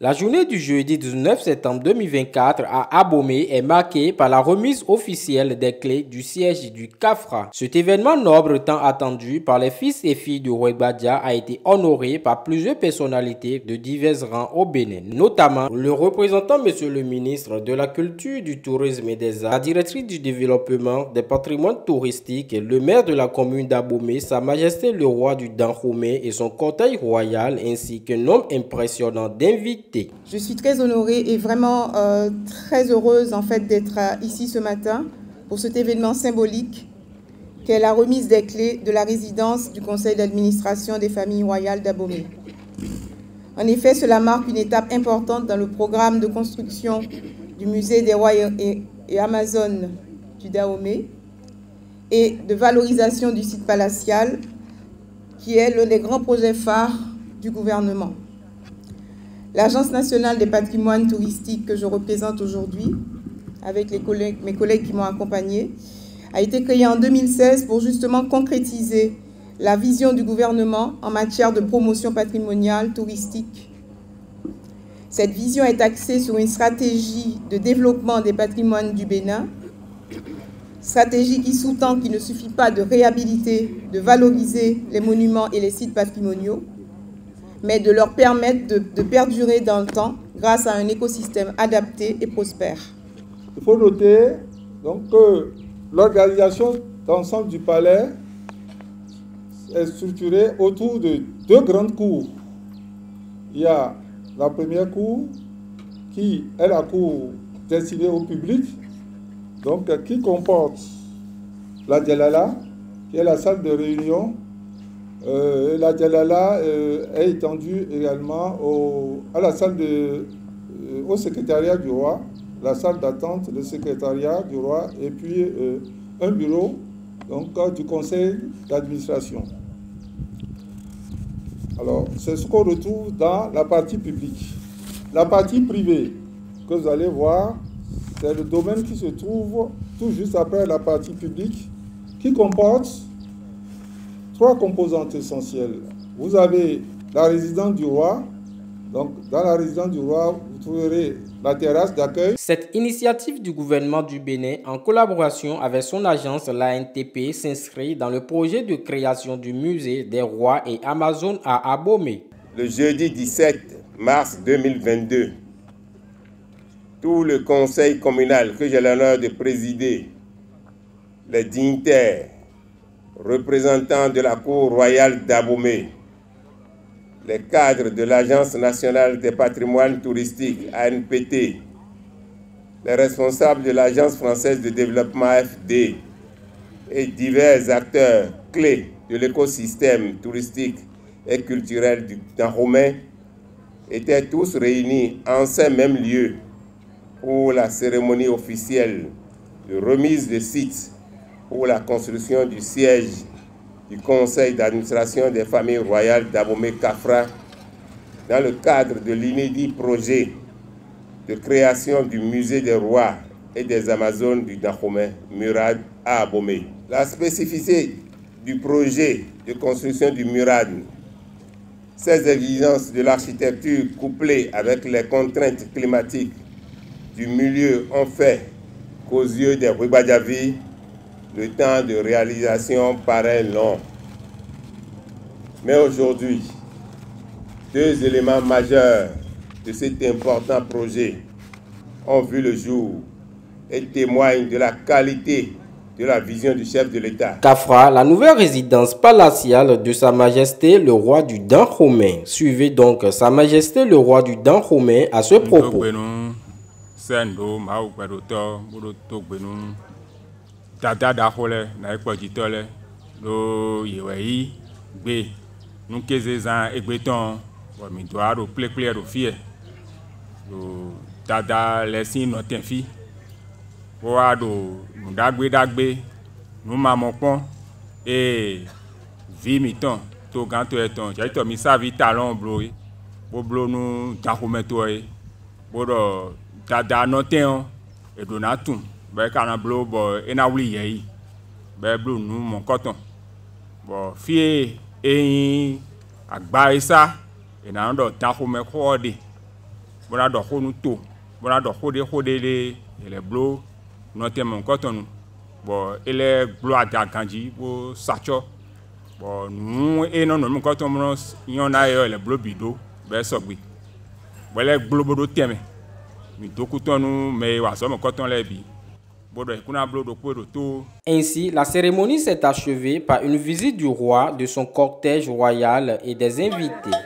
La journée du jeudi 19 septembre 2024 à Abomey est marquée par la remise officielle des clés du siège du CAFRA. Cet événement noble tant attendu par les fils et filles de Rouerbadia a été honoré par plusieurs personnalités de divers rangs au Bénin, notamment le représentant Monsieur le ministre de la Culture, du Tourisme et des Arts, la directrice du développement des patrimoines touristiques, le maire de la commune d'Abomey, Sa Majesté le roi du Dahomey et son cortège royal, ainsi qu'un nombre impressionnant d'invités. Je suis très honorée et vraiment très heureuse en fait d'être ici ce matin pour cet événement symbolique qu'est la remise des clés de la résidence du conseil d'administration des familles royales d'Abomey. En effet, cela marque une étape importante dans le programme de construction du musée des rois et Amazones du Dahomey et de valorisation du site palatial qui est l'un des grands projets phares du gouvernement. L'Agence nationale des patrimoines touristiques que je représente aujourd'hui, avec mes collègues qui m'ont accompagné, a été créée en 2016 pour justement concrétiser la vision du gouvernement en matière de promotion patrimoniale touristique. Cette vision est axée sur une stratégie de développement des patrimoines du Bénin, stratégie qui sous-tend qu'il ne suffit pas de réhabiliter, de valoriser les monuments et les sites patrimoniaux, mais de leur permettre de perdurer dans le temps grâce à un écosystème adapté et prospère. Il faut noter donc, que l'organisation d'ensemble du palais est structurée autour de deux grandes cours. Il y a la première cour qui est la cour destinée au public, donc qui comporte la Djalala, qui est la salle de réunion. La Djalala est étendue également à la salle au secrétariat du roi, la salle d'attente, le secrétariat du roi et puis un bureau donc, du conseil d'administration. Alors, c'est ce qu'on retrouve dans la partie publique. La partie privée que vous allez voir, c'est le domaine qui se trouve tout juste après la partie publique qui comporte trois composantes essentielles. Vous avez la résidence du roi. Donc, dans la résidence du roi, vous trouverez la terrasse d'accueil. Cette initiative du gouvernement du Bénin, en collaboration avec son agence, l'ANTP, s'inscrit dans le projet de création du musée des rois et Amazones à Abomey. Le jeudi 17 mars 2022, tout le conseil communal que j'ai l'honneur de présider, les dignitaires, représentants de la Cour royale d'Abomey, les cadres de l'Agence nationale des patrimoines touristiques, ANPT, les responsables de l'Agence française de développement, AFD, et divers acteurs clés de l'écosystème touristique et culturel du Dahomey étaient tous réunis en ces mêmes lieux pour la cérémonie officielle de remise de sites pour la construction du siège du conseil d'administration des familles royales d'Abomey-CAFRA dans le cadre de l'inédit projet de création du musée des rois et des Amazones du Dahomey, Murad à Abomey. La spécificité du projet de construction du Murad, ces exigences de l'architecture couplées avec les contraintes climatiques du milieu ont fait qu'aux yeux des Rouerbadia-vi, le temps de réalisation paraît long. Mais aujourd'hui, deux éléments majeurs de cet important projet ont vu le jour et témoignent de la qualité de la vision du chef de l'État. CAFRA, la nouvelle résidence palatiale de Sa Majesté le roi du Dahomey. Suivez donc Sa Majesté le roi du Dahomey à ce propos. Dada daxole na ekpɔdzitɔle lo yewoyi gbe nukeze zã egbeton wɔmidoa ɖo kplekple ɖo fie lo dada le si nɔtɛ fi woa ɖo nuɖagbe numamɔkpɔ eye vi mitɔn to gãtɔ etɔn dzɛtɔ misavi talɔn blo ye boblo nu Dahometɔe boɖɔ dada nɔtɛn eɖona tum. Be kana blo bo ena wuli yei be blo nu mon koton bo fie agba esa ena ndo Dahomey khode Bona do xo nu to. Bona do xo de le blo no temo kotonu. Bon ele blo adaganji bo sacho. Bon nu e no no kotomo yona yo le blo bido be sogbi. Bon le blo bodo teme. Mi dokutonu me wa so mo koton le bi. Ainsi, la cérémonie s'est achevée par une visite du roi, de son cortège royal et des invités.